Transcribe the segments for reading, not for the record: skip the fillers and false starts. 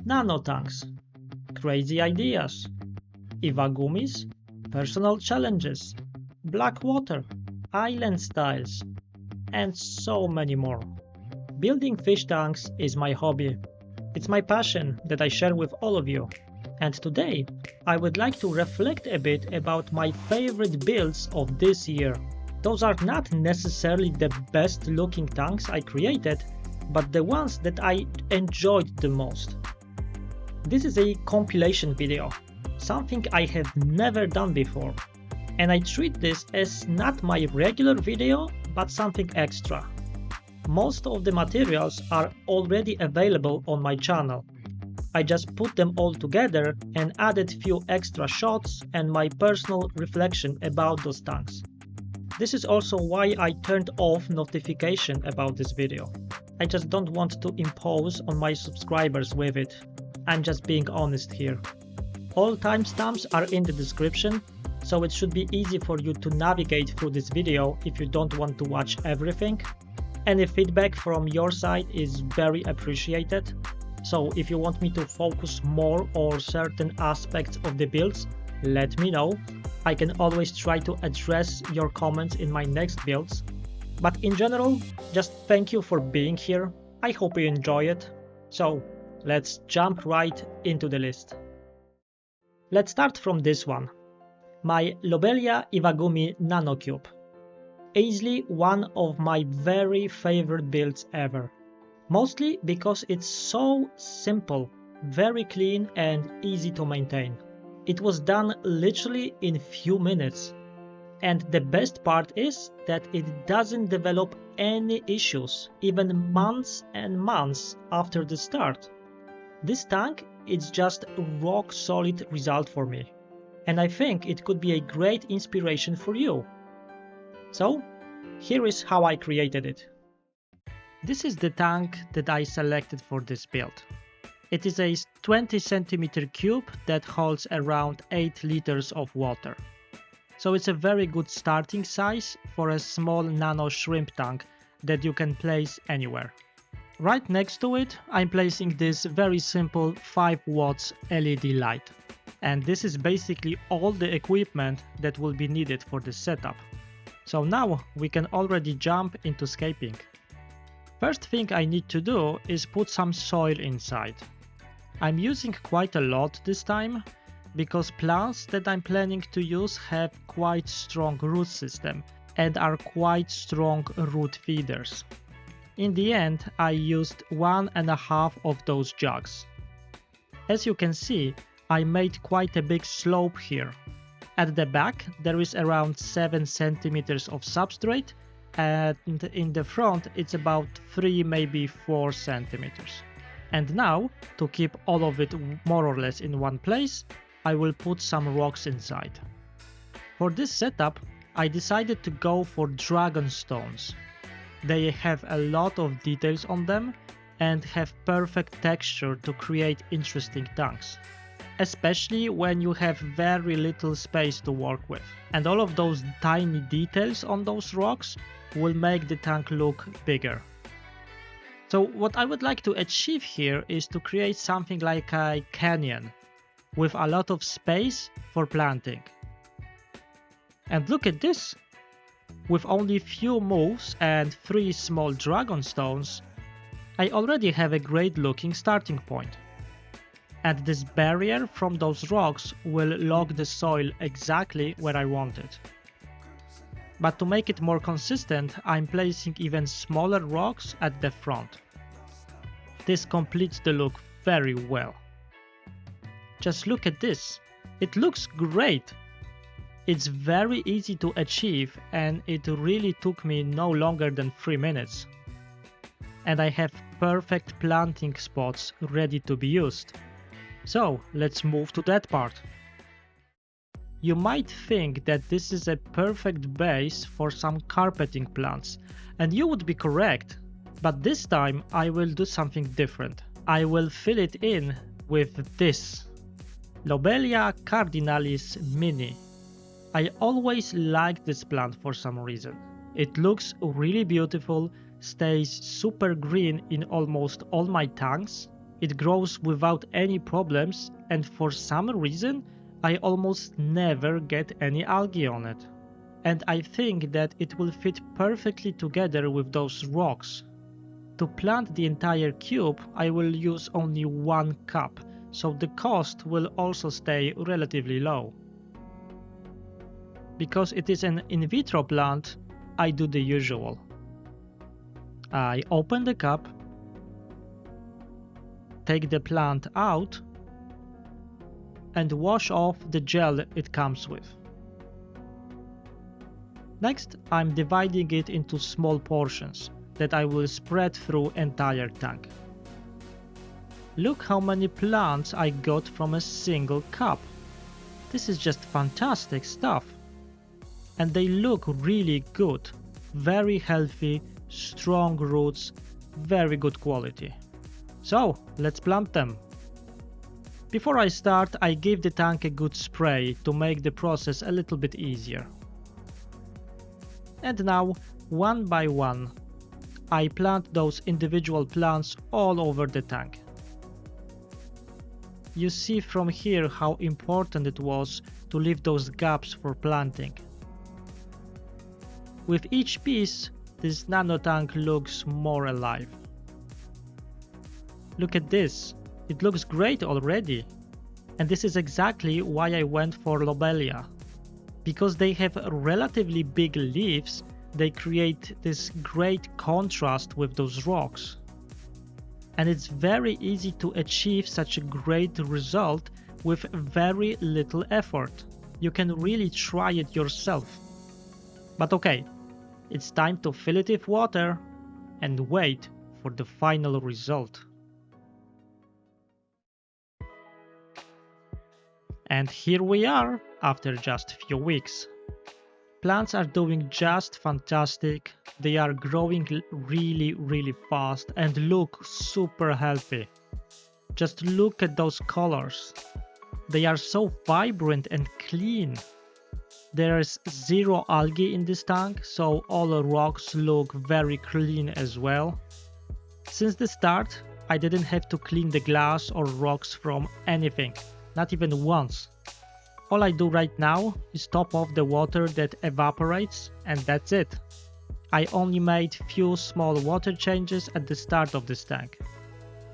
nano tanks, crazy ideas, Iwagumis, personal challenges, black water, island styles, and so many more. Building fish tanks is my hobby. It's my passion that I share with all of you. And today, I would like to reflect a bit about my favorite builds of this year. Those are not necessarily the best looking tanks I created, but the ones that I enjoyed the most. This is a compilation video, something I have never done before, and I treat this as not my regular video, but something extra. Most of the materials are already available on my channel. I just put them all together and added few extra shots and my personal reflection about those tanks. This is also why I turned off notification about this video. I just don't want to impose on my subscribers with it. I'm just being honest here. All timestamps are in the description, so it should be easy for you to navigate through this video if you don't want to watch everything. Any feedback from your side is very appreciated. So if you want me to focus more on certain aspects of the builds, let me know. I can always try to address your comments in my next builds. But in general, just thank you for being here. I hope you enjoy it. So let's jump right into the list. Let's start from this one. My Lobelia Iwagumi Nano Cube. Easily one of my very favorite builds ever. Mostly because it's so simple, very clean and easy to maintain. It was done literally in few minutes. And the best part is that it doesn't develop any issues, even months and months after the start. This tank is just a rock solid result for me. And I think it could be a great inspiration for you. So, here is how I created it. This is the tank that I selected for this build. It is a 20 cm cube that holds around 8 liters of water. So it's a very good starting size for a small nano shrimp tank that you can place anywhere. Right next to it, I'm placing this very simple 5 watts LED light. And this is basically all the equipment that will be needed for this setup. So now we can already jump into scaping. First thing I need to do is put some soil inside. I'm using quite a lot this time, because plants that I'm planning to use have quite strong root system and are quite strong root feeders. In the end, I used 1.5 of those jugs. As you can see, I made quite a big slope here. At the back, there is around 7 centimeters of substrate, and in the front, it's about 3, maybe 4 centimeters. And now, to keep all of it more or less in one place, I will put some rocks inside. For this setup, I decided to go for dragon stones. They have a lot of details on them and have perfect texture to create interesting tanks. Especially when you have very little space to work with. And all of those tiny details on those rocks will make the tank look bigger. So what I would like to achieve here is to create something like a canyon with a lot of space for planting. And look at this! With only few moves and 3 small dragon stones, I already have a great looking starting point. And this barrier from those rocks will lock the soil exactly where I want it. But to make it more consistent, I'm placing even smaller rocks at the front. This completes the look very well. Just look at this, it looks great! It's very easy to achieve and it really took me no longer than 3 minutes. And I have perfect planting spots ready to be used. So let's move to that part. You might think that this is a perfect base for some carpeting plants, and you would be correct, but this time I will do something different. I will fill it in with this Lobelia cardinalis mini. I always liked this plant for some reason. It looks really beautiful, stays super green in almost all my tanks, It grows without any problems, and for some reason I almost never get any algae on it. And I think that it will fit perfectly together with those rocks. To plant the entire cube, I will use only 1 cup, so the cost will also stay relatively low. Because it is an in vitro plant, I do the usual. I open the cup, take the plant out, and wash off the gel it comes with. Next, I'm dividing it into small portions that I will spread through entire tank. Look how many plants I got from a single cup. This is just fantastic stuff. And they look really good. Very healthy, strong roots, very good quality. So, let's plant them. Before I start, I give the tank a good spray to make the process a little bit easier. And now, one by one, I plant those individual plants all over the tank. You see from here how important it was to leave those gaps for planting. With each piece, this nano tank looks more alive. Look at this, it looks great already. And this is exactly why I went for Lobelia. Because they have relatively big leaves, they create this great contrast with those rocks. And it's very easy to achieve such a great result with very little effort. You can really try it yourself. But okay, it's time to fill it with water and wait for the final result. And here we are after just a few weeks. Plants are doing just fantastic, they are growing really fast and look super healthy. Just look at those colors. They are so vibrant and clean. There is zero algae in this tank, so all the rocks look very clean as well. Since the start, I didn't have to clean the glass or rocks from anything, not even once. All I do right now is top off the water that evaporates, and that's it. I only made few small water changes at the start of this tank.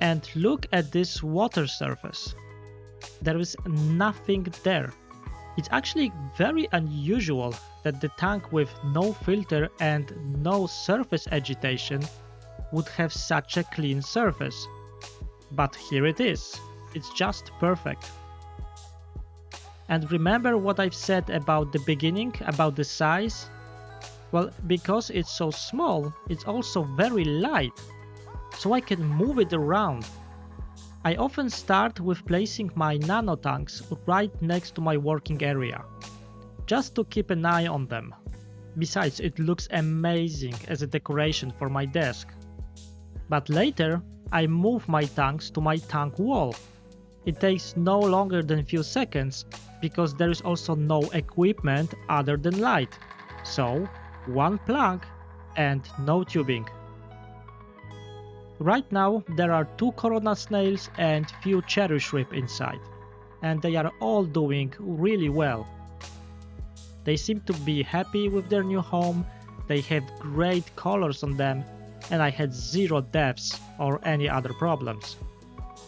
And look at this water surface. There is nothing there. It's actually very unusual that the tank with no filter and no surface agitation would have such a clean surface. But here it is. It's just perfect. And remember what I've said about the beginning, about the size? Well, because it's so small, it's also very light, so I can move it around. I often start with placing my nano tanks right next to my working area, just to keep an eye on them. Besides, it looks amazing as a decoration for my desk. But later, I move my tanks to my tank wall. It takes no longer than a few seconds, because there is also no equipment other than light. So, one plank and no tubing. Right now there are 2 corona snails and few cherry shrimp inside, and they are all doing really well. They seem to be happy with their new home, they have great colors on them, and I had 0 deaths or any other problems.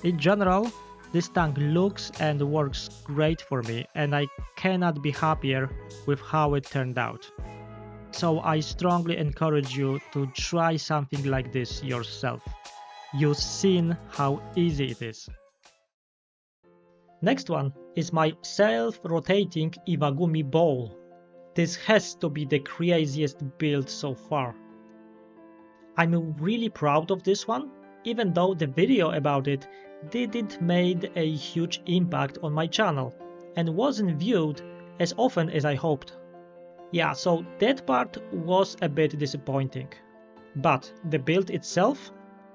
In general, this tank looks and works great for me, and I cannot be happier with how it turned out. So I strongly encourage you to try something like this yourself. You've seen how easy it is. Next one is my self-rotating Iwagumi bowl. This has to be the craziest build so far. I'm really proud of this one, even though the video about it didn't make a huge impact on my channel and wasn't viewed as often as I hoped. Yeah, so that part was a bit disappointing. But the build itself,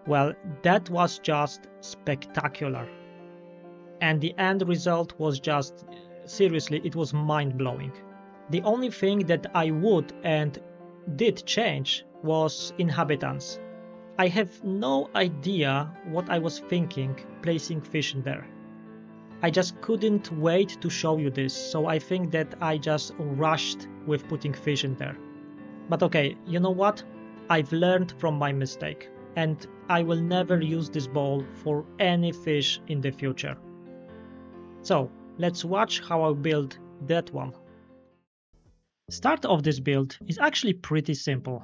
well, that was just spectacular. And the end result was just, seriously, it was mind-blowing. The only thing that I would and did change was inhabitants. I have no idea what I was thinking placing fish in there. I just couldn't wait to show you this, so I think that I just rushed with putting fish in there. But okay, you know what? I've learned from my mistake, and I will never use this bowl for any fish in the future. So, let's watch how I build that one. Start of this build is actually pretty simple.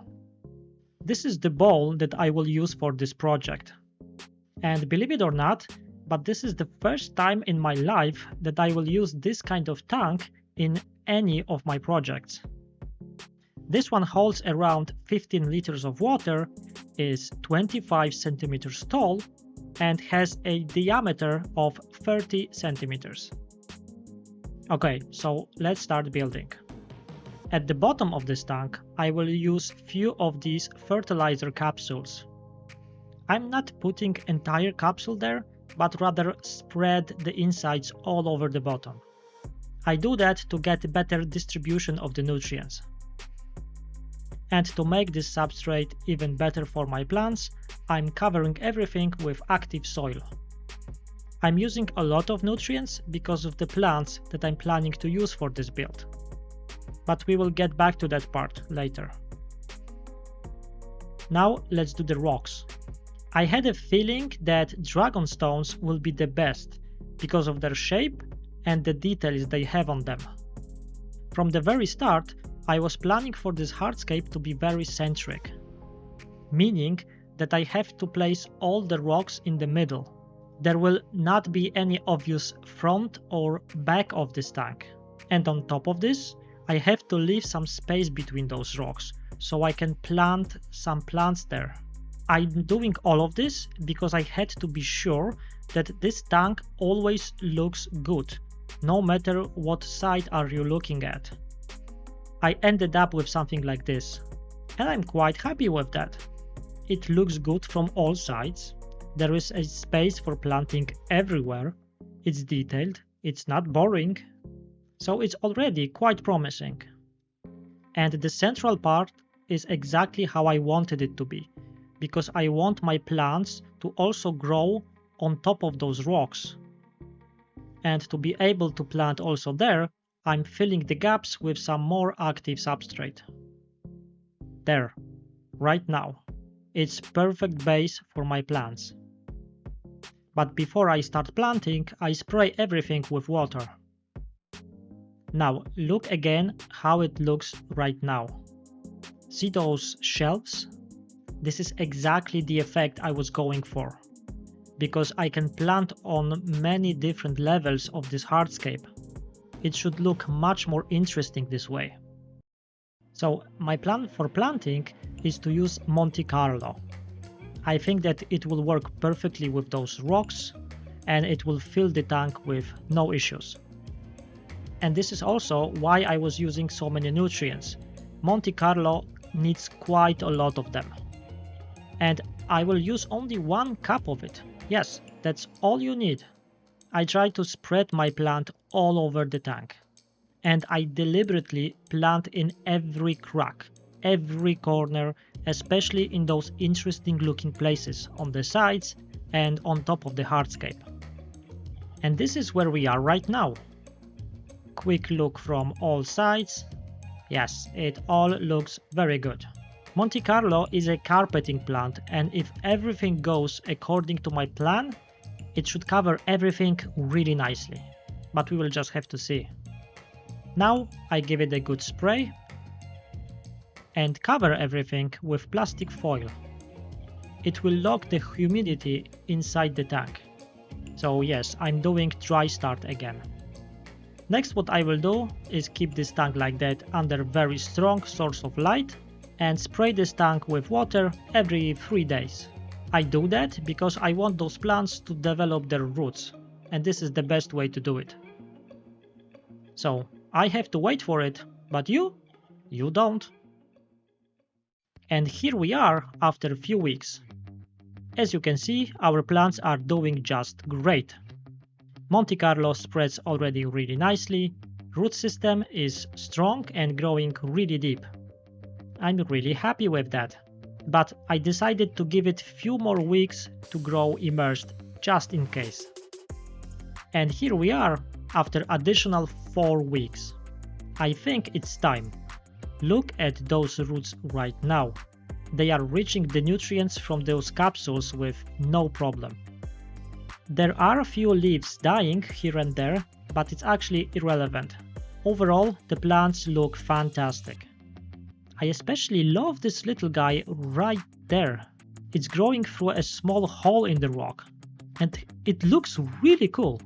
This is the bowl that I will use for this project. And believe it or not, but this is the first time in my life that I will use this kind of tank in any of my projects. This one holds around 15 liters of water, is 25 centimeters tall, and has a diameter of 30 centimeters. Okay, so let's start building. At the bottom of this tank, I will use few of these fertilizer capsules. I'm not putting entire capsule there, but rather spread the insides all over the bottom. I do that to get better distribution of the nutrients. And to make this substrate even better for my plants, I'm covering everything with active soil. I'm using a lot of nutrients because of the plants that I'm planning to use for this build. But we will get back to that part later. Now let's do the rocks. I had a feeling that dragon stones will be the best because of their shape and the details they have on them. From the very start, I was planning for this hardscape to be very centric, meaning that I have to place all the rocks in the middle. There will not be any obvious front or back of this tank. And on top of this, I have to leave some space between those rocks so I can plant some plants there. I'm doing all of this because I had to be sure that this tank always looks good, no matter what side are you looking at. I ended up with something like this, and I'm quite happy with that. It looks good from all sides, there is a space for planting everywhere, it's detailed, it's not boring, so it's already quite promising. And the central part is exactly how I wanted it to be, because I want my plants to also grow on top of those rocks. And to be able to plant also there, I'm filling the gaps with some more active substrate. There, right now. It's perfect base for my plants. But before I start planting, I spray everything with water. Now look again how it looks right now. See those shelves? This is exactly the effect I was going for, because I can plant on many different levels of this hardscape. It should look much more interesting this way. So my plan for planting is to use Monte Carlo. I think that it will work perfectly with those rocks and it will fill the tank with no issues. And this is also why I was using so many nutrients. Monte Carlo needs quite a lot of them. And I will use only 1 cup of it. Yes, that's all you need. I try to spread my plant all over the tank. And I deliberately plant in every crack, every corner, especially in those interesting looking places on the sides and on top of the hardscape. And this is where we are right now. Quick look from all sides. Yes, it all looks very good. Monte Carlo is a carpeting plant, and if everything goes according to my plan, it should cover everything really nicely. But we will just have to see. Now I give it a good spray and cover everything with plastic foil. It will lock the humidity inside the tank. So yes, I'm doing dry start again. Next, what I will do is keep this tank like that under very strong source of light and spray this tank with water every 3 days. I do that because I want those plants to develop their roots, and this is the best way to do it. So I have to wait for it, but you don't. And here we are after a few weeks. As you can see, our plants are doing just great. Monte Carlo spreads already really nicely, root system is strong and growing really deep. I'm really happy with that. but I decided to give it few more weeks to grow immersed, just in case. And here we are, after additional 4 weeks. I think it's time. Look at those roots right now. They are reaching the nutrients from those capsules with no problem. There are a few leaves dying here and there, but it's actually irrelevant. Overall, the plants look fantastic. I especially love this little guy right there. It's growing through a small hole in the rock, and it looks really cool.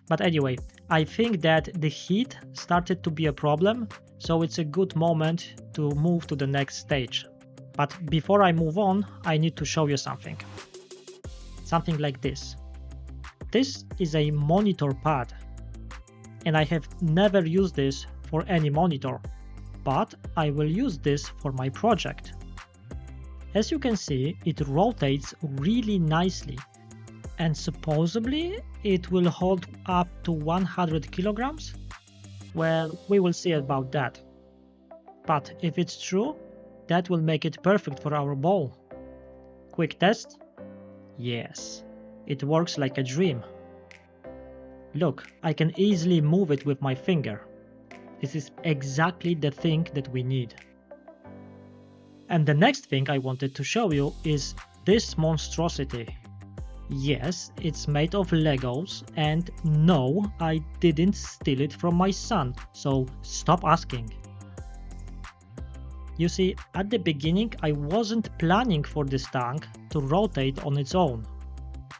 But anyway, I think that the heat started to be a problem, so it's a good moment to move to the next stage. But before I move on, I need to show you something. Something like this. This is a monitor pad, and I have never used this for any monitor, but I will use this for my project. As you can see, it rotates really nicely, and supposedly it will hold up to 100 kilograms? Well, we will see about that. But if it's true, that will make it perfect for our bowl. Quick test? Yes, it works like a dream. Look, I can easily move it with my finger. This is exactly the thing that we need. And the next thing I wanted to show you is this monstrosity. Yes, it's made of Legos, and no, I didn't steal it from my son, so stop asking. You see, at the beginning I wasn't planning for this tank to rotate on its own.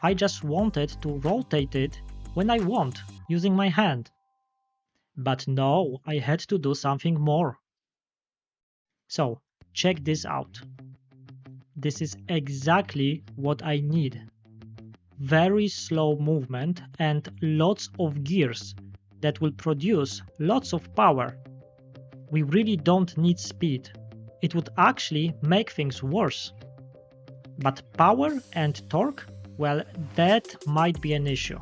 I just wanted to rotate it when I want, using my hand. But no, I had to do something more. So, check this out. This is exactly what I need. Very slow movement and lots of gears that will produce lots of power. We really don't need speed. It would actually make things worse. But power and torque, well, that might be an issue.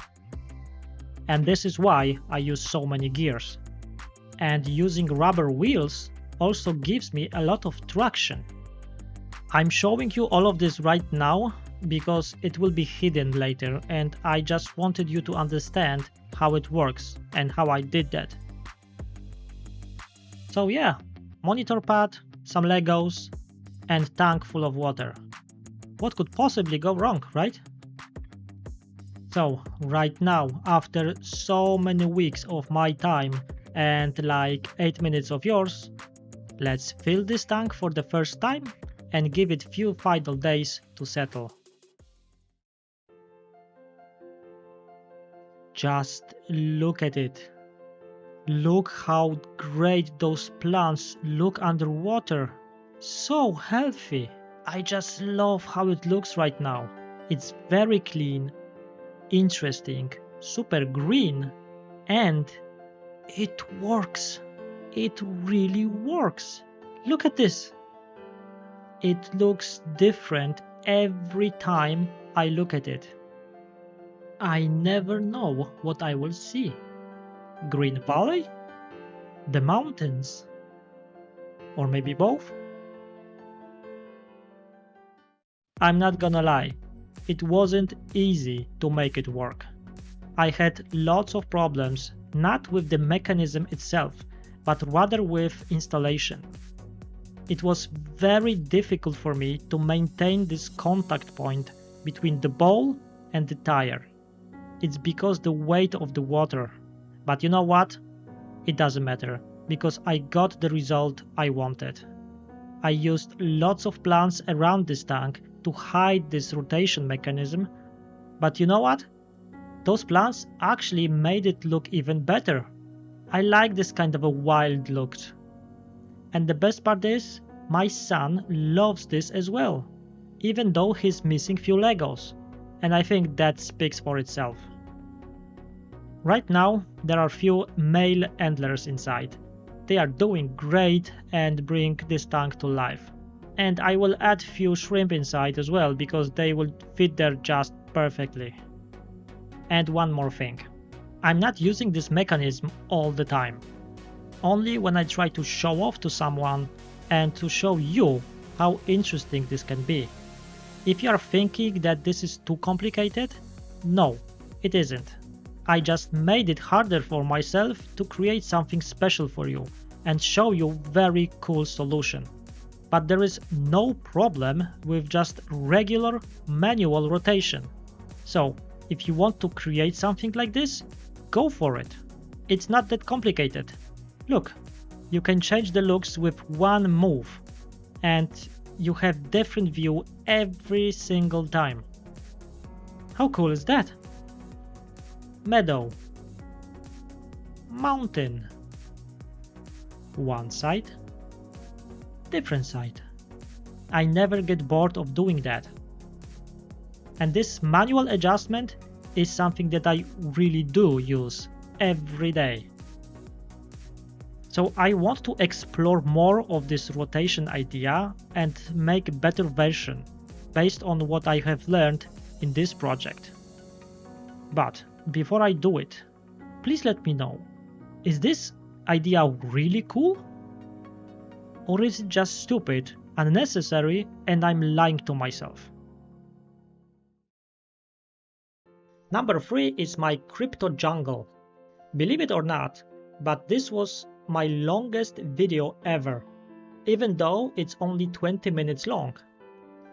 And this is why I use so many gears. And using rubber wheels also gives me a lot of traction. I'm showing you all of this right now because it will be hidden later, and I just wanted you to understand how it works and how I did that. So yeah, monitor pad, some Legos, and tank full of water. What could possibly go wrong, right? So right now, after so many weeks of my time and like 8 minutes of yours, let's fill this tank for the first time and give it few final days to settle. Just look at it. Look how great those plants look underwater. So healthy. I just love how it looks right now. It's very clean, interesting, super green, and it works. It really works. Look at this. It looks different every time I look at it. I never know what I will see. Green Valley? The mountains? Or maybe both? I'm not gonna lie, it wasn't easy to make it work. I had lots of problems, not with the mechanism itself, but rather with installation. It was very difficult for me to maintain this contact point between the bowl and the tire. It's because the weight of the water. But you know what? It doesn't matter, because I got the result I wanted. I used lots of plants around this tank to hide this rotation mechanism, but you know what? Those plants actually made it look even better. I like this kind of a wild look. And the best part is, my son loves this as well, even though he's missing few Legos, and I think that speaks for itself. Right now, there are few male antlers inside. They are doing great and bring this tank to life. And I will add few shrimp inside as well, because they will fit there just perfectly. And one more thing. I'm not using this mechanism all the time. Only when I try to show off to someone and to show you how interesting this can be. If you are thinking that this is too complicated, no, it isn't. I just made it harder for myself to create something special for you and show you very cool solution. But there is no problem with just regular manual rotation. So, if you want to create something like this, go for it. It's not that complicated. Look, you can change the looks with one move, and you have different view every single time. How cool is that? Meadow, mountain, one side, different side. I never get bored of doing that. And this manual adjustment is something that I really do use every day. So I want to explore more of this rotation idea and make a better version based on what I have learned in this project. But before I do it, please let me know, is this idea really cool? Or is it just stupid, unnecessary, and I'm lying to myself? Number 3 is my crypto jungle. Believe it or not, but this was my longest video ever, even though it's only 20 minutes long.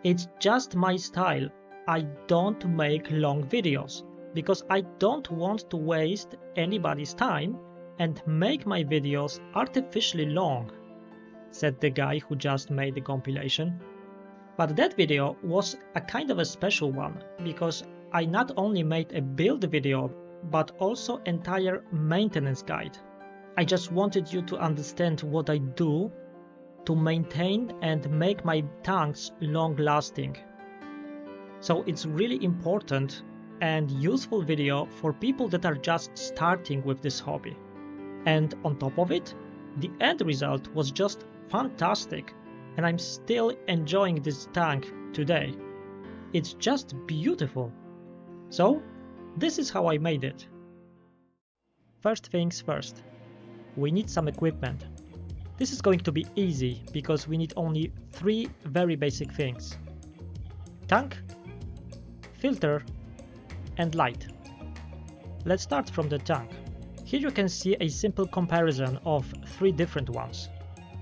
It's just my style. I don't make long videos because I don't want to waste anybody's time and make my videos artificially long, said the guy who just made the compilation. But that video was a kind of a special one because I not only made a build video but also entire maintenance guide. I just wanted you to understand what I do to maintain and make my tanks long lasting. So it's really important and useful video for people that are just starting with this hobby. And on top of it, the end result was just fantastic, and I'm still enjoying this tank today. It's just beautiful. So, this is how I made it. First things first, we need some equipment. This is going to be easy because we need only 3 very basic things: tank, filter, and light. Let's start from the tank. Here you can see a simple comparison of 3 different ones.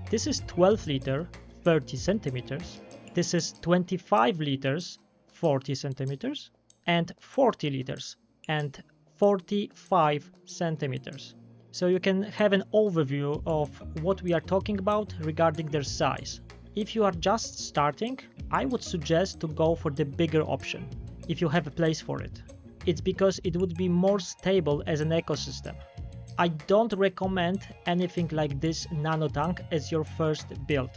This is 12 liter, 30 centimeters. This is 25 liters, 40 centimeters, and 40 liters and 45 centimeters. So you can have an overview of what we are talking about regarding their size. If you are just starting, I would suggest to go for the bigger option, if you have a place for it. It's because it would be more stable as an ecosystem. I don't recommend anything like this nano tank as your first build.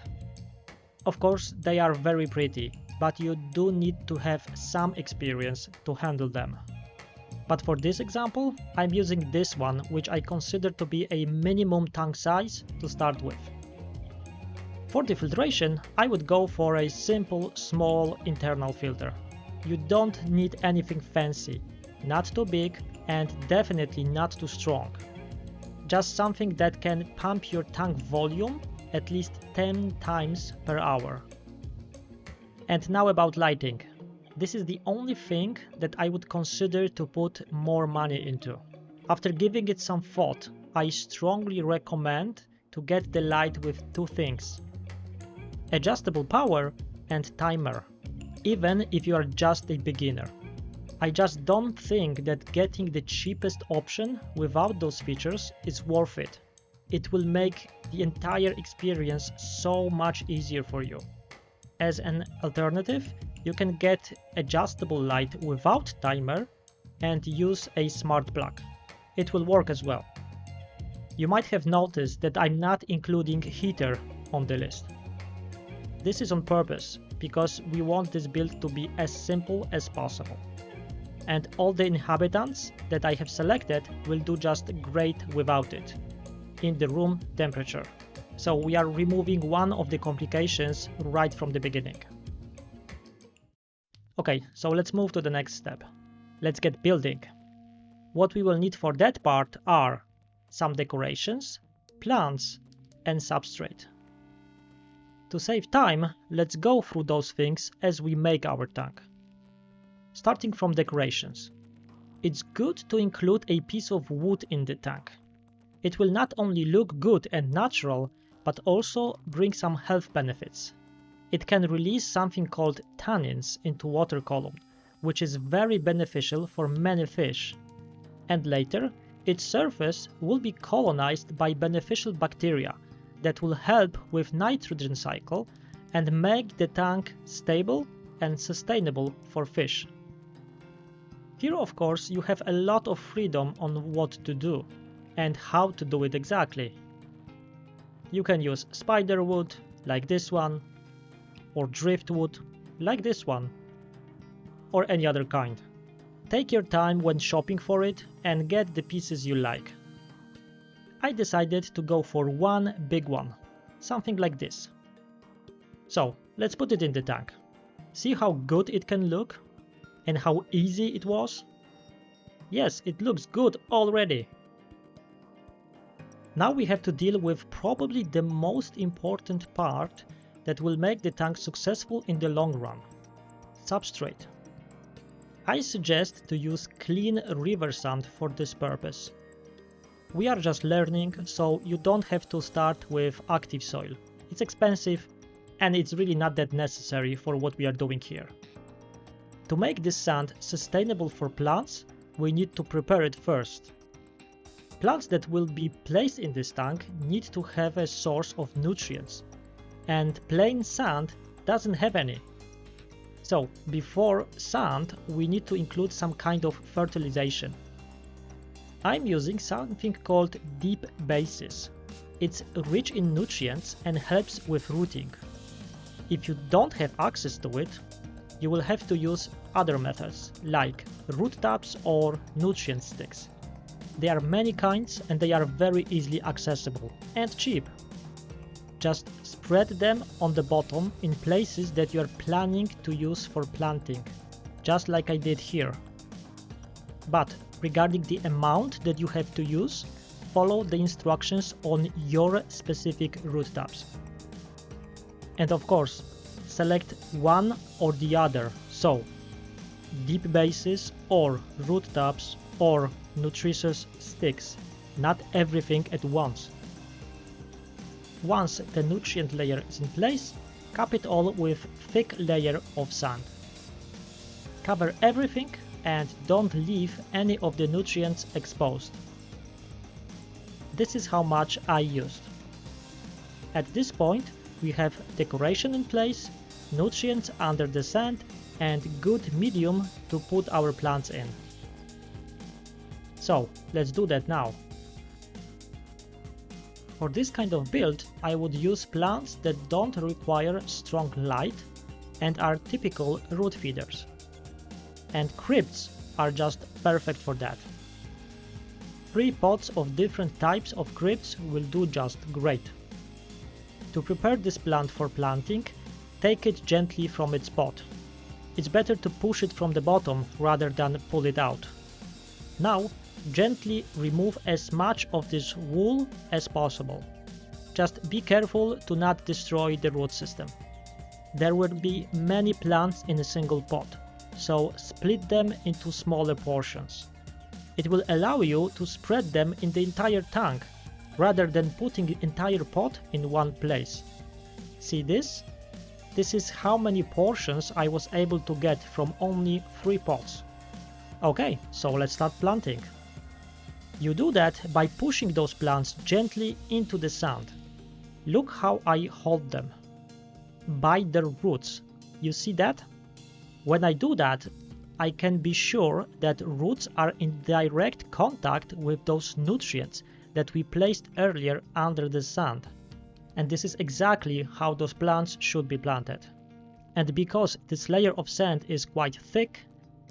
Of course, they are very pretty, but you do need to have some experience to handle them. But for this example, I'm using this one, which I consider to be a minimum tank size to start with. For the filtration, I would go for a simple, small internal filter. You don't need anything fancy, not too big, and definitely not too strong. Just something that can pump your tank volume at least 10 times per hour. And now about lighting. This is the only thing that I would consider to put more money into. After giving it some thought, I strongly recommend to get the light with 2 things: adjustable power and timer, even if you are just a beginner. I just don't think that getting the cheapest option without those features is worth it. It will make the entire experience so much easier for you. As an alternative, you can get adjustable light without timer and use a smart plug. It will work as well. You might have noticed that I'm not including heater on the list. This is on purpose because we want this build to be as simple as possible. And all the inhabitants that I have selected will do just great without it, in the room temperature. So we are removing one of the complications right from the beginning. Okay, so let's move to the next step. Let's get building. What we will need for that part are some decorations, plants, and substrate. To save time, let's go through those things as we make our tank. Starting from decorations. It's good to include a piece of wood in the tank. It will not only look good and natural, but also bring some health benefits. It can release something called tannins into water column, which is very beneficial for many fish. And later, its surface will be colonized by beneficial bacteria that will help with nitrogen cycle and make the tank stable and sustainable for fish. Here, of course, you have a lot of freedom on what to do and how to do it exactly. You can use spider wood, like this one, or driftwood, like this one, or any other kind. Take your time when shopping for it and get the pieces you like. I decided to go for one big one, something like this. So, let's put it in the tank. See how good it can look? And how easy it was? Yes, it looks good already. Now we have to deal with probably the most important part that will make the tank successful in the long run. Substrate. I suggest to use clean river sand for this purpose. We are just learning, so you don't have to start with active soil. It's expensive and it's really not that necessary for what we are doing here. To make this sand sustainable for plants, we need to prepare it first. Plants that will be placed in this tank need to have a source of nutrients, and plain sand doesn't have any. So, before sand, we need to include some kind of fertilization. I'm using something called deep bases. It's rich in nutrients and helps with rooting. If you don't have access to it, you will have to use other methods, like root taps or nutrient sticks. There are many kinds and they are very easily accessible and cheap. Just spread them on the bottom in places that you are planning to use for planting, just like I did here. But regarding the amount that you have to use, follow the instructions on your specific root taps. And of course, select one or the other, so deep bases or root taps or nutritious sticks, not everything at once. Once the nutrient layer is in place, cap it all with thick layer of sand. Cover everything and don't leave any of the nutrients exposed. This is how much I used. At this point, we have decoration in place, nutrients under the sand, and good medium to put our plants in. So, let's do that now. For this kind of build, I would use plants that don't require strong light and are typical root feeders. And crypts are just perfect for that. 3 pots of different types of crypts will do just great. To prepare this plant for planting, take it gently from its pot. It's better to push it from the bottom rather than pull it out. Now, gently remove as much of this wool as possible. Just be careful to not destroy the root system. There will be many plants in a single pot, so split them into smaller portions. It will allow you to spread them in the entire tank, rather than putting the entire pot in one place. See this? This is how many portions I was able to get from only 3 pots. Okay, so let's start planting. You do that by pushing those plants gently into the sand. Look how I hold them. By their roots. You see that? When I do that, I can be sure that roots are in direct contact with those nutrients that we placed earlier under the sand. And this is exactly how those plants should be planted. And because this layer of sand is quite thick,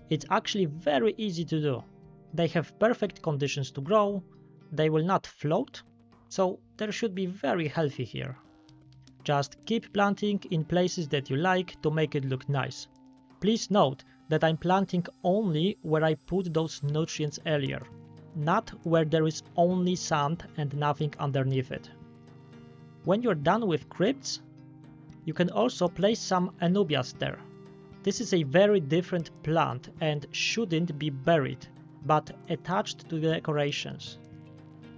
it's actually very easy to do. They have perfect conditions to grow, they will not float, so they should be very healthy here. Just keep planting in places that you like to make it look nice. Please note that I'm planting only where I put those nutrients earlier, not where there is only sand and nothing underneath it. When you're done with crypts, You can also place some anubias there. This is a very different plant and shouldn't be buried, but attached to the decorations.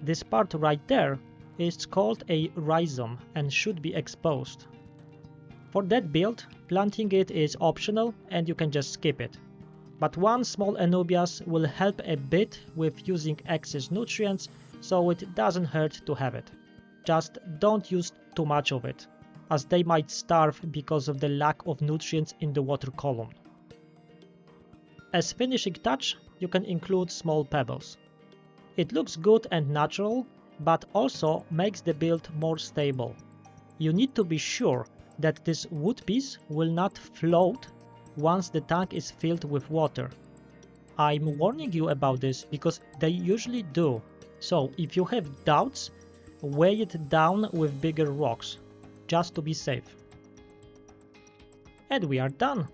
This part right there is called a rhizome and should be exposed. For that build, planting it is optional and you can just skip it. But one small anubias will help a bit with using excess nutrients, so it doesn't hurt to have it. Just don't use too much of it, as they might starve because of the lack of nutrients in the water column. As finishing touch, you can include small pebbles. It looks good and natural, but also makes the build more stable. You need to be sure that this wood piece will not float once the tank is filled with water. I'm warning you about this because they usually do, so if you have doubts, weigh it down with bigger rocks, just to be safe. And we are done!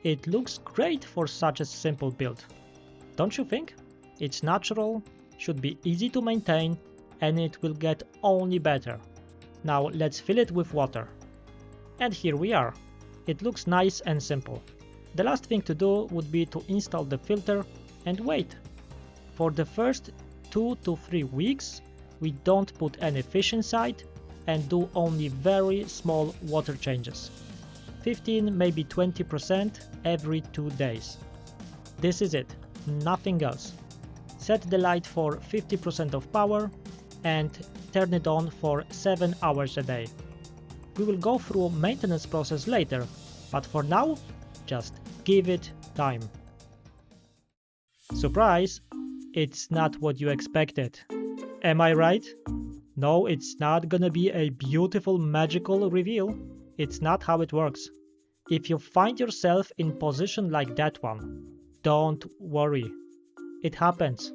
It looks great for such a simple build. Don't you think? It's natural, should be easy to maintain, and it will get only better. Now let's fill it with water. And here we are. It looks nice and simple. The last thing to do would be to install the filter and wait. For the first 2 to 3 weeks, we don't put any fish inside and do only very small water changes. 15, maybe 20% every 2 days. This is it, nothing else. Set the light for 50% of power and turn it on for 7 hours a day. We will go through maintenance process later, but for now, just give it time. Surprise! It's not what you expected. Am I right? No, it's not gonna be a beautiful magical reveal. It's not how it works. If you find yourself in position like that one, don't worry. It happens.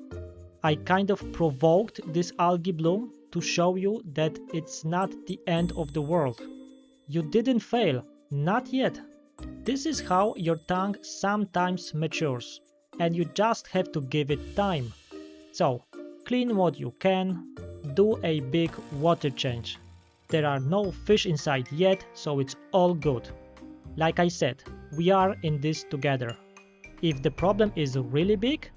I kind of provoked this algae bloom to show you that it's not the end of the world. You didn't fail, not yet. This is how your tank sometimes matures, and you just have to give it time. So, clean what you can, do a big water change. There are no fish inside yet, so it's all good. Like I said, we are in this together. If the problem is really big,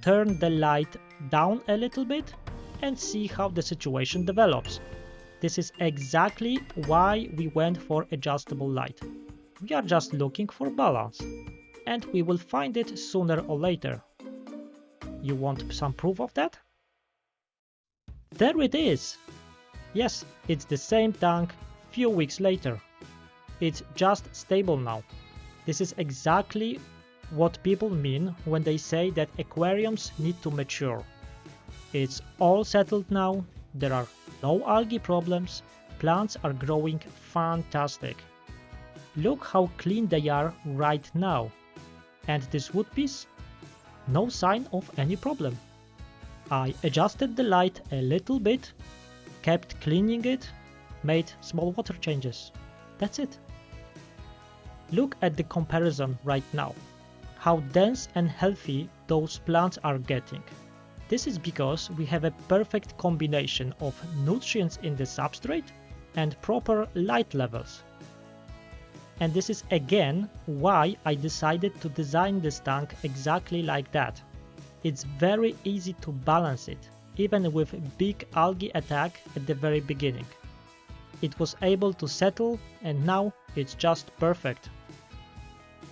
turn the light down a little bit and see how the situation develops. This is exactly why we went for adjustable light. We are just looking for balance, and we will find it sooner or later. You want some proof of that? There it is! Yes, it's the same tank few weeks later. It's just stable now. This is exactly what people mean when they say that aquariums need to mature. It's all settled now, there are no algae problems, plants are growing fantastic. Look how clean they are right now. And this wood piece? No sign of any problem. I adjusted the light a little bit, kept cleaning it, made small water changes. That's it. Look at the comparison right now. How dense and healthy those plants are getting. This is because we have a perfect combination of nutrients in the substrate and proper light levels. And this is again why I decided to design this tank exactly like that. It's very easy to balance it, even with big algae attack at the very beginning. It was able to settle and now it's just perfect.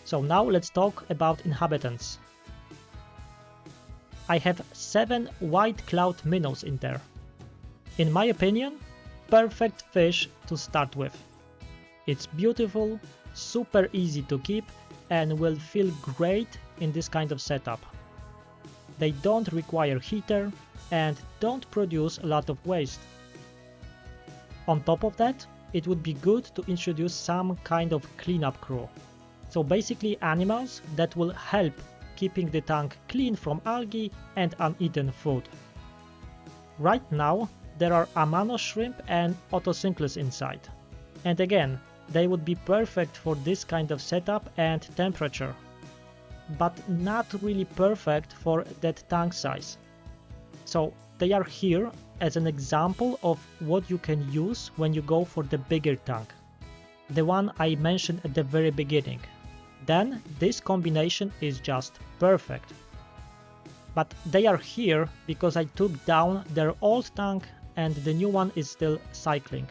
So now let's talk about inhabitants. I have 7 white cloud minnows in there. In my opinion, perfect fish to start with. It's beautiful, super easy to keep and will feel great in this kind of setup. They don't require heater and don't produce a lot of waste. On top of that, it would be good to introduce some kind of cleanup crew. So basically animals that will help keeping the tank clean from algae and uneaten food. Right now, there are Amano shrimp and Otocinclus inside. And again, they would be perfect for this kind of setup and temperature, but not really perfect for that tank size. So they are here as an example of what you can use when you go for the bigger tank. the one I mentioned at the very beginning. Then this combination is just perfect. But they are here because I took down their old tank and the new one is still cycling.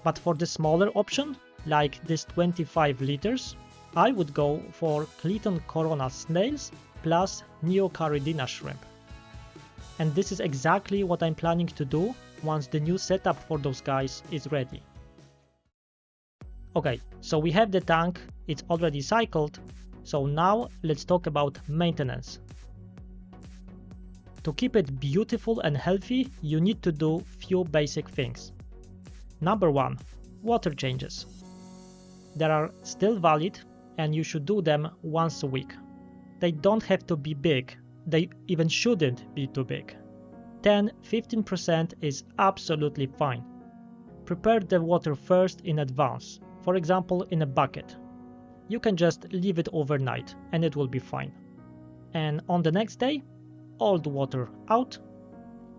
But for the smaller option, like this 25 liters, I would go for Cleton Corona snails plus Neocaridina shrimp. And this is exactly what I'm planning to do once the new setup for those guys is ready. Okay, so we have the tank, it's already cycled, so now let's talk about maintenance. To keep it beautiful and healthy, you need to do few basic things. Number 1, water changes. They are still valid and you should do them once a week. They don't have to be big, they even shouldn't be too big. 10-15% is absolutely fine. Prepare the water first in advance, for example in a bucket. You can just leave it overnight and it will be fine. And on the next day, old water out,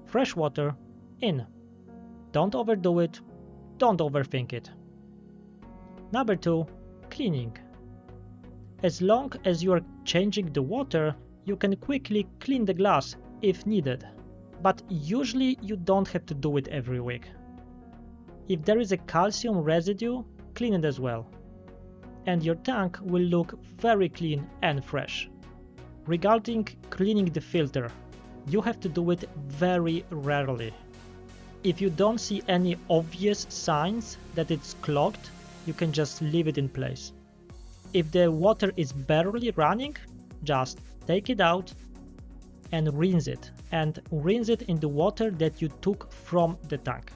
fresh water in. Don't overdo it, don't overthink it. Number 2, cleaning. As long as you are changing the water, you can quickly clean the glass if needed, but usually you don't have to do it every week. If there is a calcium residue, clean it as well. And your tank will look very clean and fresh. Regarding cleaning the filter, you have to do it very rarely. If you don't see any obvious signs that it's clogged, you can just leave it in place. If the water is barely running, just take it out and rinse it in the water that you took from the tank.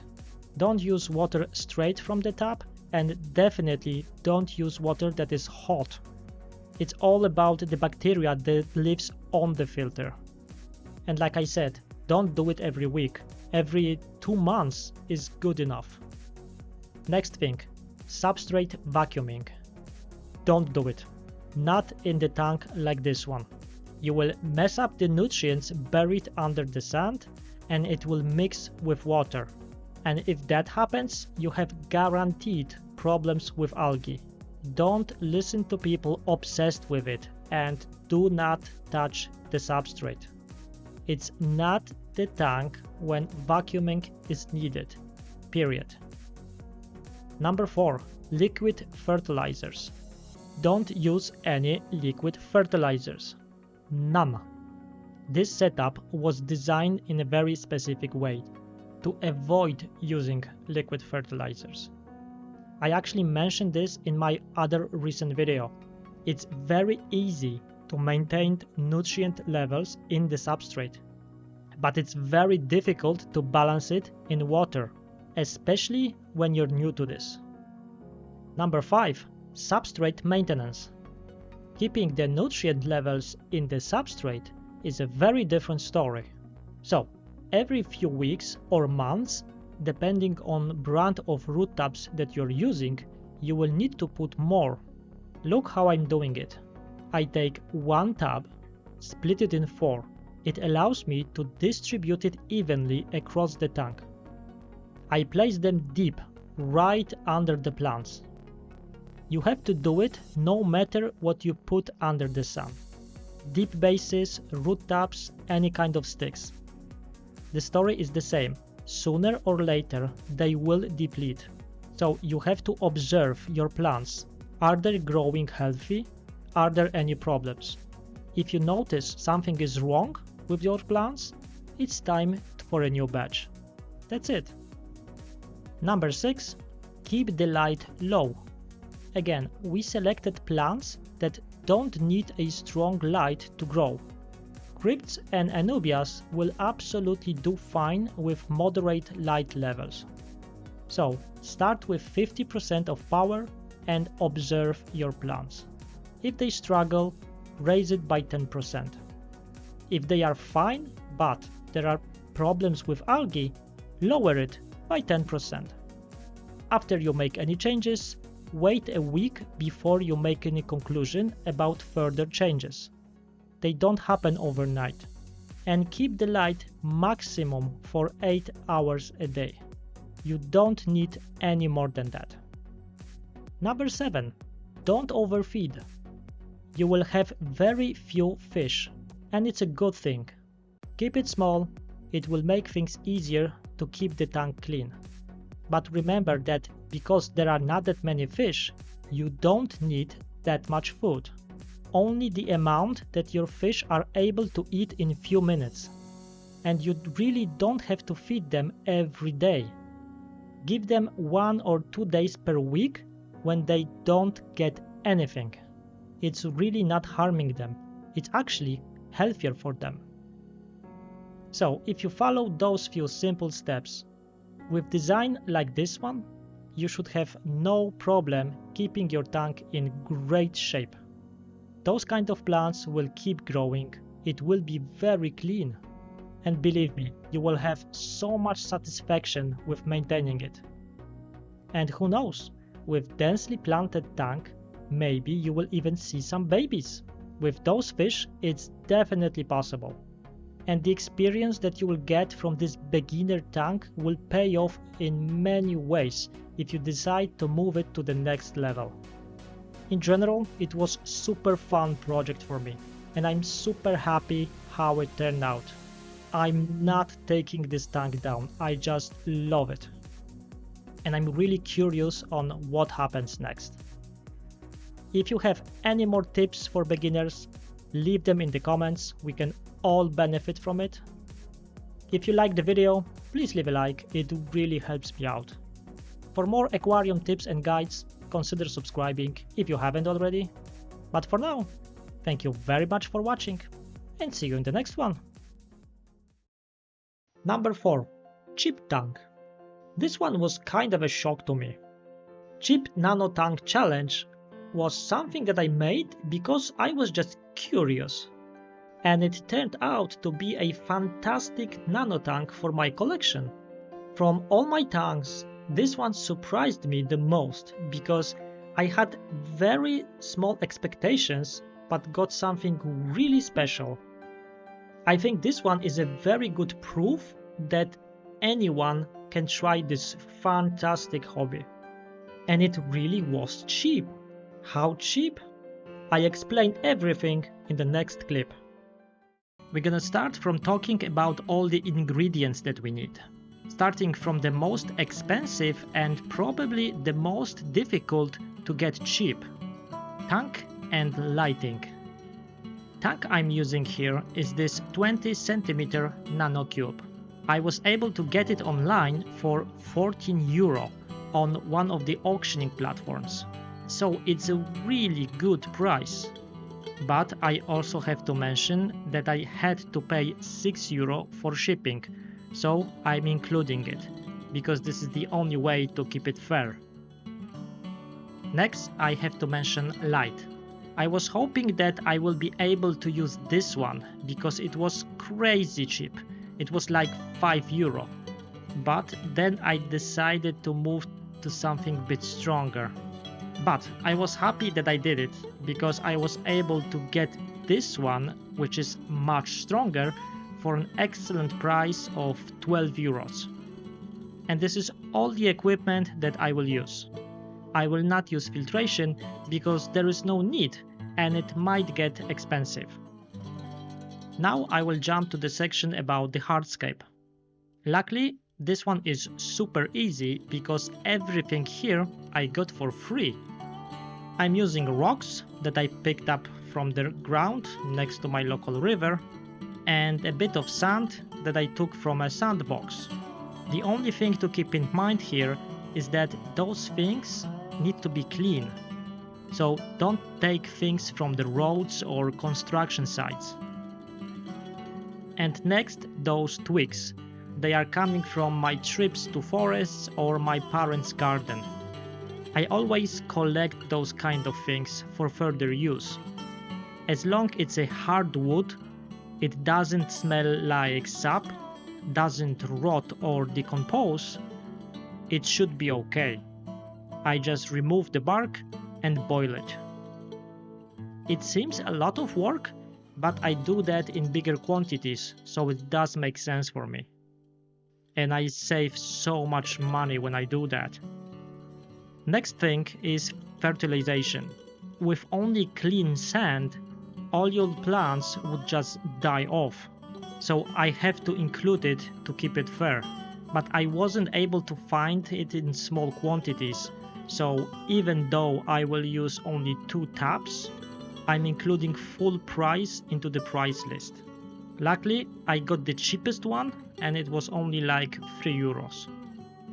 Don't use water straight from the tap and definitely don't use water that is hot. It's all about the bacteria that lives on the filter. And like I said, don't do it every week. Every 2 months is good enough. Next thing, substrate vacuuming. Don't do it. Not in the tank like this one. You will mess up the nutrients buried under the sand and it will mix with water. And if that happens, you have guaranteed problems with algae. Don't listen to people obsessed with it and do not touch the substrate. It's not the tank when vacuuming is needed. Period. Number 4, liquid fertilizers. Don't use any liquid fertilizers. None. This setup was designed in a very specific way to avoid using liquid fertilizers. I actually mentioned this in my other recent video. It's very easy to maintain nutrient levels in the substrate, but it's very difficult to balance it in water, especially when you're new to this. Number 5, substrate maintenance. Keeping the nutrient levels in the substrate is a very different story. So, every few weeks or months, depending on brand of root tabs that you're using, you will need to put more. Look how I'm doing it. I take one tab, split it in 4. It allows me to distribute it evenly across the tank. I place them deep, right under the plants. You have to do it no matter what you put under the sun. Deep bases, root tabs, any kind of sticks. The story is the same. Sooner or later, they will deplete. So you have to observe your plants. Are they growing healthy? Are there any problems? If you notice something is wrong with your plants, it's time for a new batch. That's it. Number 6, keep the light low. Again, we selected plants that don't need a strong light to grow. Crypts and Anubias will absolutely do fine with moderate light levels. So, start with 50% of power and observe your plants. If they struggle, raise it by 10%. If they are fine, but there are problems with algae, lower it by 10%. After you make any changes, wait a week before you make any conclusion about further changes. They don't happen overnight. And keep the light maximum for 8 hours a day. You don't need any more than that. Number 7. Don't overfeed. You will have very few fish, and it's a good thing. Keep it small, it will make things easier to keep the tank clean. But remember that because there are not that many fish, you don't need that much food. Only the amount that your fish are able to eat in few minutes. And you really don't have to feed them every day. Give them 1 or 2 days per week when they don't get anything. It's really not harming them. It's actually healthier for them. So if you follow those few simple steps, with design like this one, you should have no problem keeping your tank in great shape. Those kind of plants will keep growing, it will be very clean, and believe me, you will have so much satisfaction with maintaining it. And who knows, with densely planted tank, maybe you will even see some babies. With those fish, it's definitely possible. And the experience that you will get from this beginner tank will pay off in many ways if you decide to move it to the next level. In general, it was super fun project for me, and I'm super happy how it turned out. I'm not taking this tank down, I just love it. And I'm really curious on what happens next. If you have any more tips for beginners, leave them in the comments, we can all benefit from it. If you liked the video, please leave a like, it really helps me out. For more aquarium tips and guides, consider subscribing if you haven't already. But for now, thank you very much for watching, and see you in the next one. Number 4. Cheap tank. This one was kind of a shock to me. Cheap nano tank challenge was something that I made because I was just curious. And it turned out to be a fantastic nano tank for my collection. From all my tanks, this one surprised me the most because I had very small expectations but got something really special. I think this one is a very good proof that anyone can try this fantastic hobby. And it really was cheap. How cheap? I explained everything in the next clip. We're gonna start from talking about all the ingredients that we need. Starting from the most expensive and probably the most difficult to get cheap. Tank and lighting. Tank I'm using here is this 20 cm nano cube. I was able to get it online for 14 euro on one of the auctioning platforms. So it's a really good price. But I also have to mention that I had to pay 6 euro for shipping, so I'm including it, because this is the only way to keep it fair. Next, I have to mention light. I was hoping that I will be able to use this one, because it was crazy cheap. It was like 5 euro. But then I decided to move to something a bit stronger. But I was happy that I did it, because I was able to get this one, which is much stronger, for an excellent price of 12 euros. And this is all the equipment that I will use. I will not use filtration because there is no need and it might get expensive. Now I will jump to the section about the hardscape. Luckily, this one is super easy because everything here I got for free. I'm using rocks that I picked up from the ground next to my local river and a bit of sand that I took from a sandbox. The only thing to keep in mind here is that those things need to be clean. So don't take things from the roads or construction sites. And next, those twigs. They are coming from my trips to forests or my parents' garden. I always collect those kind of things for further use. As long as it's a hard wood, it doesn't smell like sap, doesn't rot or decompose, it should be okay. I just remove the bark and boil it. It seems a lot of work, but I do that in bigger quantities, so it does make sense for me. And I save so much money when I do that. Next thing is fertilization. With only clean sand, all your plants would just die off. So I have to include it to keep it fair. But I wasn't able to find it in small quantities. So even though I will use only 2 taps, I'm including full price into the price list. Luckily, I got the cheapest one and it was only like 3 euros.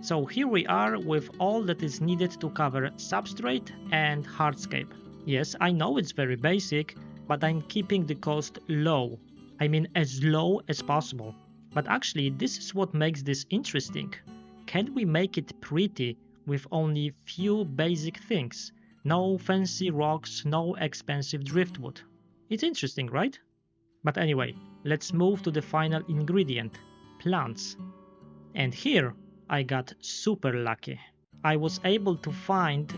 So here we are with all that is needed to cover substrate and hardscape. Yes, I know it's very basic, but I'm keeping the cost low. I mean as low as possible. But actually this is what makes this interesting. Can we make it pretty with only few basic things? No fancy rocks, no expensive driftwood. It's interesting, right? But anyway, let's move to the final ingredient, plants. And here I got super lucky. I was able to find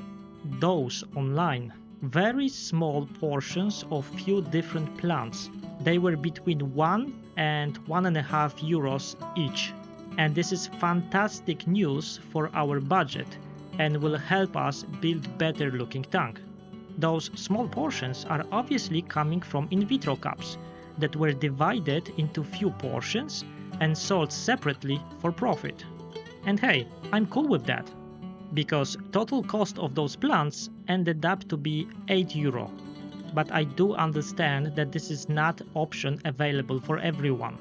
those online. Very small portions of few different plants. They were between 1 and 1.5 euros each. And this is fantastic news for our budget and will help us build better looking tank. Those small portions are obviously coming from in vitro cups that were divided into few portions and sold separately for profit. And hey, I'm cool with that, because total cost of those plants ended up to be 8 euro. But I do understand that this is not option available for everyone.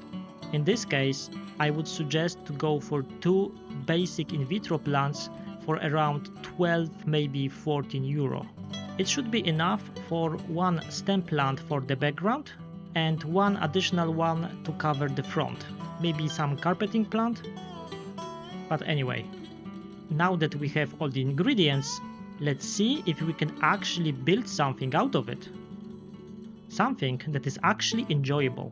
In this case, I would suggest to go for 2 basic in vitro plants for around 12, maybe 14 euro. It should be enough for 1 stem plant for the background and 1 additional one to cover the front, maybe some carpeting plant. But anyway, now that we have all the ingredients, let's see if we can actually build something out of it. Something that is actually enjoyable.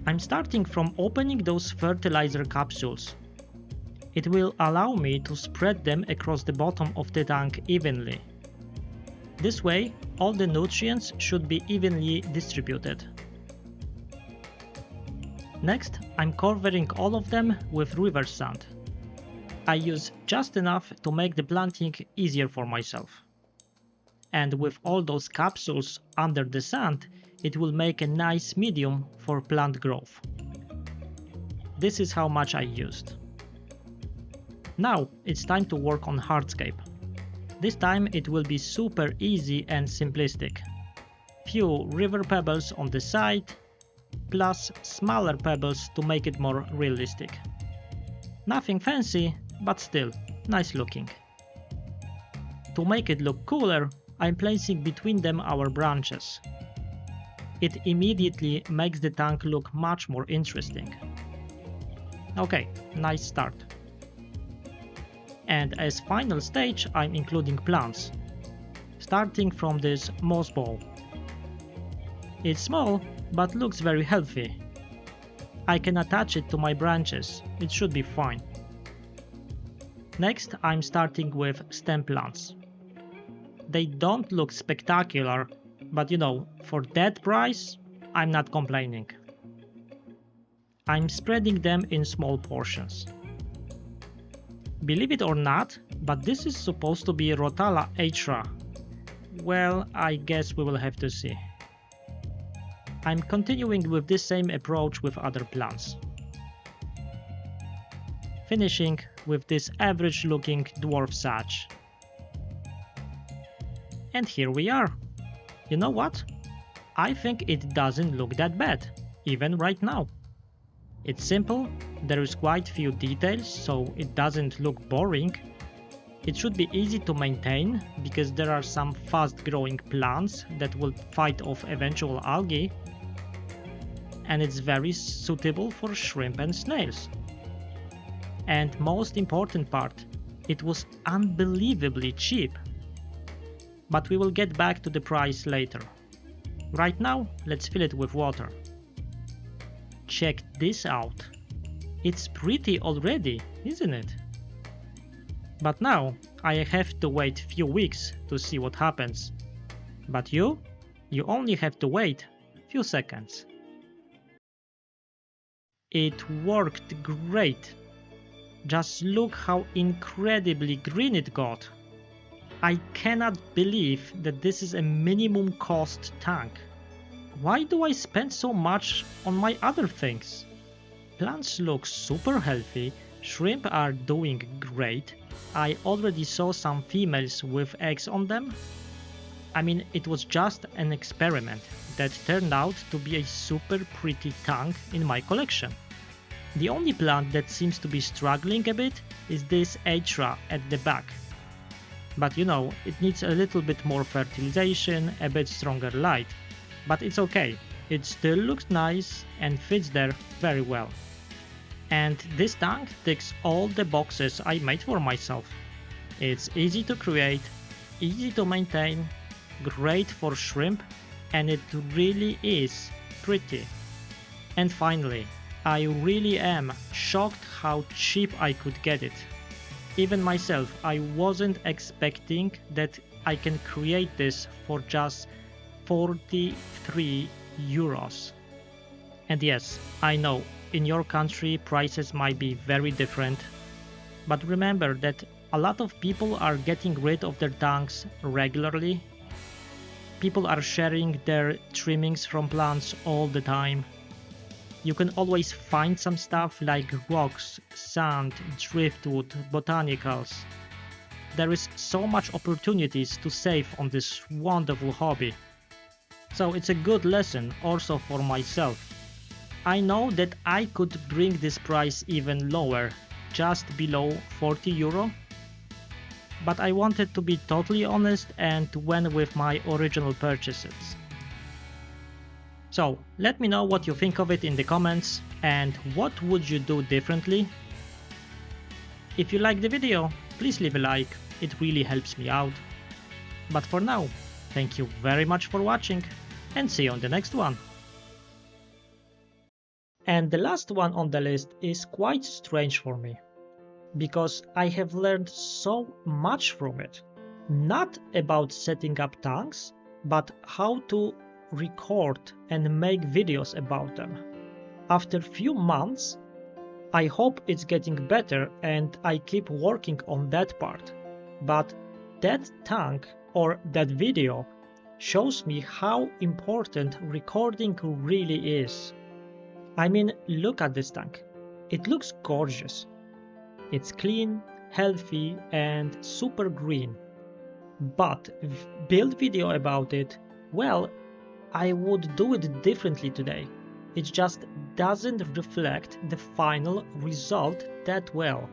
I'm starting from opening those fertilizer capsules. It will allow me to spread them across the bottom of the tank evenly. This way, all the nutrients should be evenly distributed. Next, I'm covering all of them with river sand. I use just enough to make the planting easier for myself. And with all those capsules under the sand, it will make a nice medium for plant growth. This is how much I used. Now it's time to work on hardscape. This time it will be super easy and simplistic. Few river pebbles on the side, plus smaller pebbles to make it more realistic. Nothing fancy, but still nice looking. To make it look cooler, I'm placing between them our branches. It immediately makes the tank look much more interesting. Okay, nice start. And as final stage, I'm including plants, starting from this moss ball. It's small, but looks very healthy. I can attach it to my branches, it should be fine. Next, I'm starting with stem plants. They don't look spectacular, but you know, for that price, I'm not complaining. I'm spreading them in small portions. Believe it or not, but this is supposed to be Rotala Atra. Well, I guess we will have to see. I'm continuing with this same approach with other plants. Finishing with this average looking dwarf sage. And here we are. You know what? I think it doesn't look that bad, even right now. It's simple, there is quite few details, so it doesn't look boring. It should be easy to maintain, because there are some fast growing plants that will fight off eventual algae. And it's very suitable for shrimp and snails. And most important part, it was unbelievably cheap. But we will get back to the price later. Right now, let's fill it with water. Check this out. It's pretty already, isn't it? But now, I have to wait few weeks to see what happens. But you only have to wait few seconds. It worked great. Just look how incredibly green it got. I cannot believe that this is a minimum cost tank. Why do I spend so much on my other things? Plants look super healthy, shrimp are doing great. I already saw some females with eggs on them. I mean, it was just an experiment that turned out to be a super pretty tank in my collection. The only plant that seems to be struggling a bit is this Atra at the back. But you know, it needs a little bit more fertilization, a bit stronger light. But it's okay, it still looks nice and fits there very well. And this tank ticks all the boxes I made for myself. It's easy to create, easy to maintain, great for shrimp, and it really is pretty. And finally, I really am shocked how cheap I could get it. Even myself, I wasn't expecting that I can create this for just 43 euros. And yes, I know, in your country prices might be very different, but remember that a lot of people are getting rid of their tanks regularly. People are sharing their trimmings from plants all the time. You can always find some stuff like rocks, sand, driftwood, botanicals. There is so much opportunities to save on this wonderful hobby. So it's a good lesson also for myself. I know that I could bring this price even lower, just below 40 euro. But I wanted to be totally honest and went with my original purchases. So let me know what you think of it in the comments and what would you do differently. If you liked the video, please leave a like, it really helps me out. But for now, thank you very much for watching and see you on the next one. And the last one on the list is quite strange for me, because I have learned so much from it. Not about setting up tanks, but how to record and make videos about them. After few months, I hope it's getting better and I keep working on that part. But that tank or that video shows me how important recording really is. I mean, look at this tank. It looks gorgeous. It's clean, healthy and super green. But build video about it, well, I would do it differently today. It just doesn't reflect the final result that well.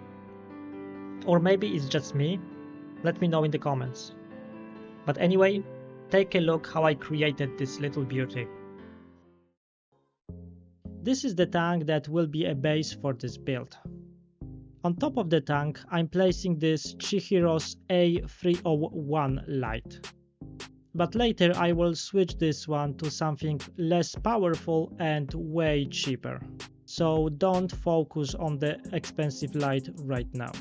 Or maybe it's just me. Let me know in the comments. But anyway, take a look how I created this little beauty. This is the tank that will be a base for this build. On top of the tank, I'm placing this Chihiro's A301 light. But later I will switch this one to something less powerful and way cheaper. So don't focus on the expensive light right now.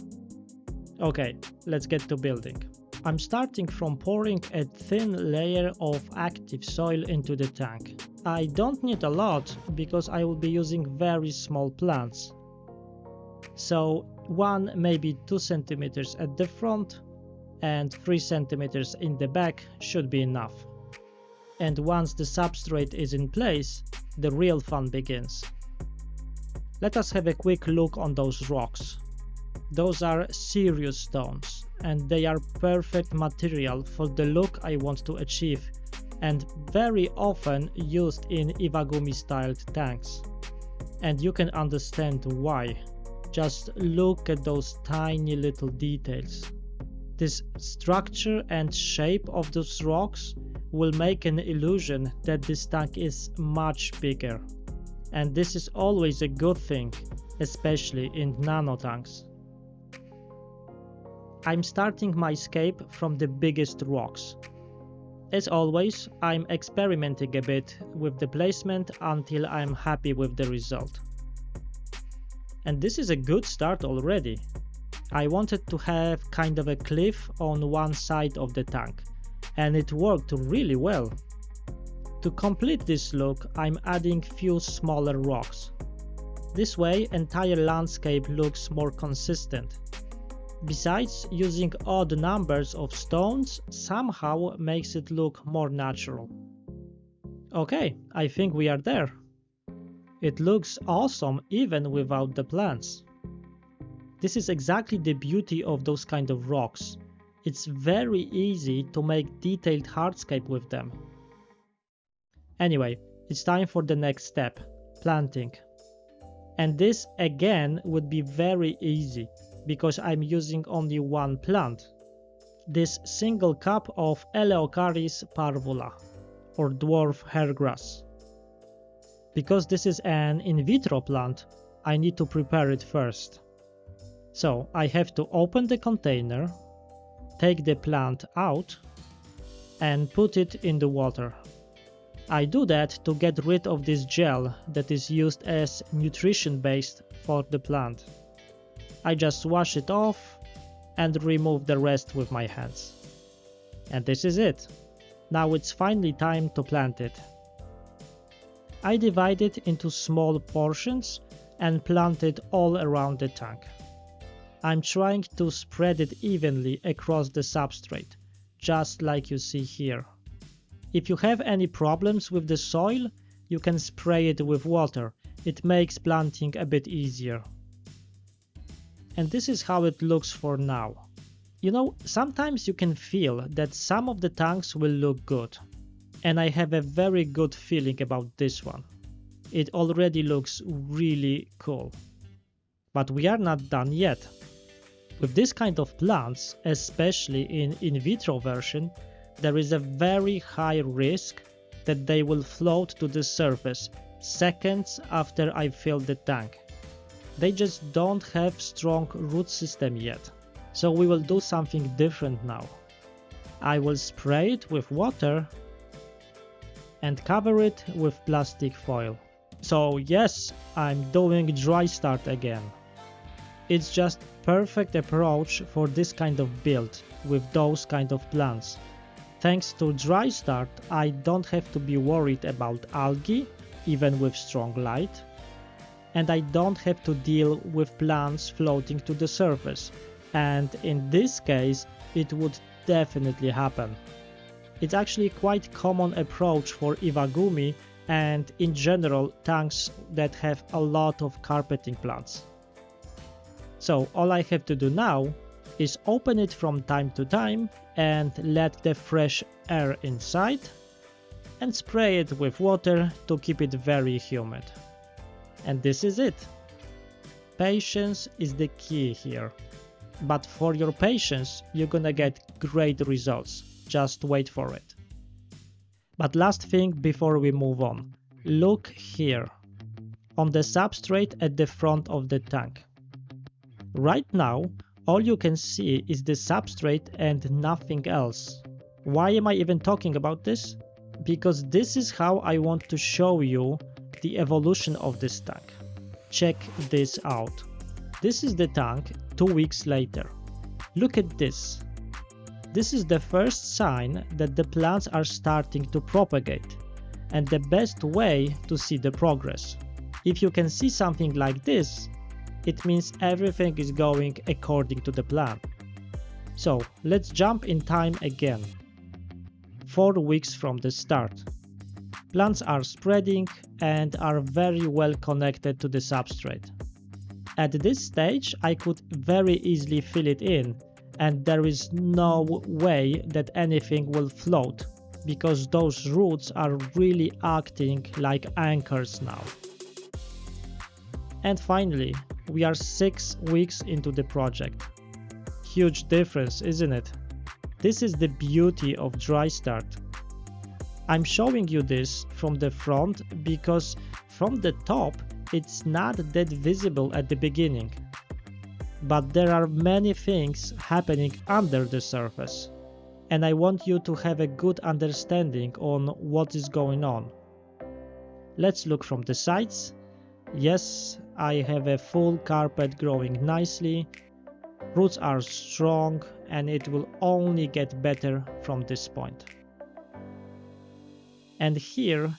Okay, let's get to building. I'm starting from pouring a thin layer of active soil into the tank. I don't need a lot because I will be using very small plants. So 1 maybe 2 centimeters at the front and 3 centimeters in the back should be enough. And once the substrate is in place, the real fun begins. Let us have a quick look on those rocks. Those are serious stones and they are perfect material for the look I want to achieve and very often used in Iwagumi styled tanks. And you can understand why. Just look at those tiny little details. This structure and shape of those rocks will make an illusion that this tank is much bigger. And this is always a good thing, especially in nano tanks. I'm starting my scape from the biggest rocks. As always, I'm experimenting a bit with the placement until I'm happy with the result. And this is a good start already. I wanted to have kind of a cliff on one side of the tank, and it worked really well. To complete this look, I'm adding few smaller rocks. This way, entire landscape looks more consistent. Besides, using odd numbers of stones somehow makes it look more natural. Okay, I think we are there. It looks awesome even without the plants. This is exactly the beauty of those kind of rocks. It's very easy to make detailed hardscape with them. Anyway, it's time for the next step, planting. And this again would be very easy, because I'm using only one plant. This single cup of Eleocharis parvula, or dwarf hairgrass. Because this is an in vitro plant, I need to prepare it first. So I have to open the container, take the plant out, and put it in the water. I do that to get rid of this gel that is used as nutrition base for the plant. I just wash it off and remove the rest with my hands. And this is it. Now it's finally time to plant it. I divide it into small portions and plant it all around the tank. I'm trying to spread it evenly across the substrate, just like you see here. If you have any problems with the soil, you can spray it with water. It makes planting a bit easier. And this is how it looks for now. You know, sometimes you can feel that some of the tanks will look good. And I have a very good feeling about this one. It already looks really cool. But we are not done yet. With this kind of plants, especially in vitro version, there is a very high risk that they will float to the surface seconds after I fill the tank. They just don't have strong root system yet. So we will do something different now. I will spray it with water and cover it with plastic foil. So yes, I'm doing dry start again. It's just perfect approach for this kind of build with those kind of plants. Thanks to dry start, I don't have to be worried about algae, even with strong light. And I don't have to deal with plants floating to the surface. And in this case, it would definitely happen. It's actually quite common approach for Iwagumi and in general tanks that have a lot of carpeting plants. So all I have to do now is open it from time to time and let the fresh air inside and spray it with water to keep it very humid. And this is it. Patience is the key here. But for your patience, you're gonna get great results. Just wait for it. But last thing before we move on. Look here. On the substrate at the front of the tank. Right now, all you can see is the substrate and nothing else. Why am I even talking about this? Because this is how I want to show you the evolution of this tank. Check this out. This is the tank 2 weeks later. Look at this. This is the first sign that the plants are starting to propagate, and the best way to see the progress. If you can see something like this, it means everything is going according to the plan. So let's jump in time again. 4 weeks from the start. Plants are spreading and are very well connected to the substrate. At this stage, I could very easily fill it in, and there is no way that anything will float, because those roots are really acting like anchors now. And finally, we are 6 weeks into the project. Huge difference, isn't it? This is the beauty of dry start. I'm showing you this from the front because from the top it's not that visible at the beginning. But there are many things happening under the surface, and I want you to have a good understanding on what is going on. Let's look from the sides. Yes, I have a full carpet growing nicely. Roots are strong and it will only get better from this point. And here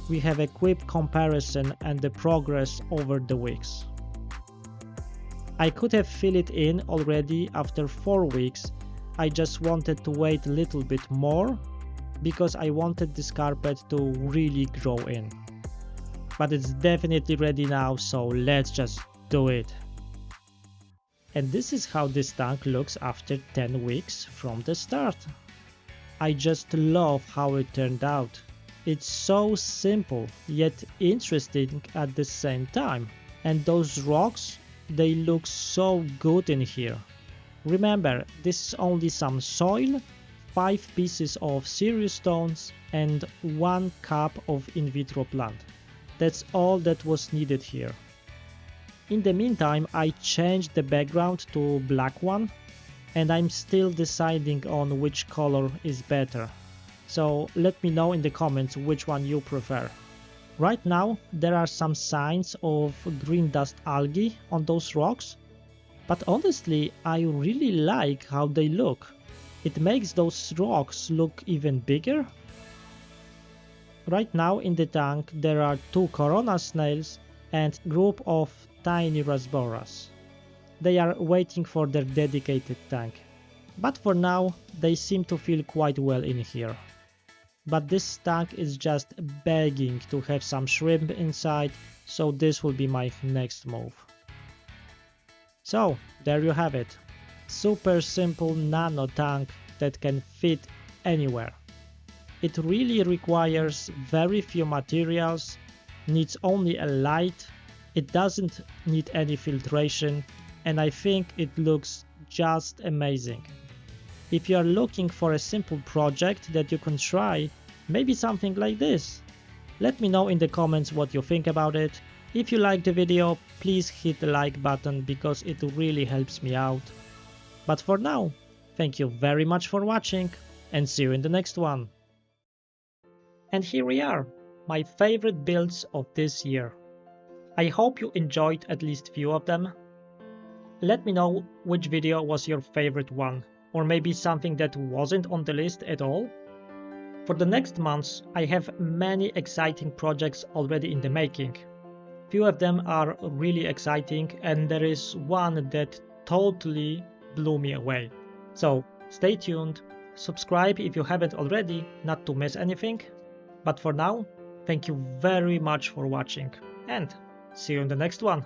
we have a quick comparison and the progress over the weeks. I could have filled it in already after 4 weeks. I just wanted to wait a little bit more because I wanted this carpet to really grow in. But it's definitely ready now, so let's just do it. And this is how this tank looks after 10 weeks from the start. I just love how it turned out. It's so simple yet interesting at the same time. And those rocks, they look so good in here. Remember, this is only some soil, 5 pieces of serious stones and 1 cup of in vitro plant. That's all that was needed here. In the meantime, I changed the background to black one, and I'm still deciding on which color is better. So let me know in the comments which one you prefer. Right now there are some signs of green dust algae on those rocks, but honestly I really like how they look. It makes those rocks look even bigger. Right now in the tank there are 2 corona snails and group of tiny rasboras. They are waiting for their dedicated tank, but for now they seem to feel quite well in here. But this tank is just begging to have some shrimp inside, so this will be my next move. So there you have it. Super simple nano tank that can fit anywhere. It really requires very few materials, needs only a light, it doesn't need any filtration, and I think it looks just amazing. If you are looking for a simple project that you can try, maybe something like this, let me know in the comments what you think about it. If you liked the video, please hit the like button because it really helps me out. But for now, thank you very much for watching and see you in the next one. And here we are, my favorite builds of this year. I hope you enjoyed at least few of them. Let me know which video was your favorite one, or maybe something that wasn't on the list at all. For the next months, I have many exciting projects already in the making. Few of them are really exciting, and there is one that totally blew me away. So stay tuned, subscribe if you haven't already, not to miss anything. But for now, thank you very much for watching, and see you in the next one.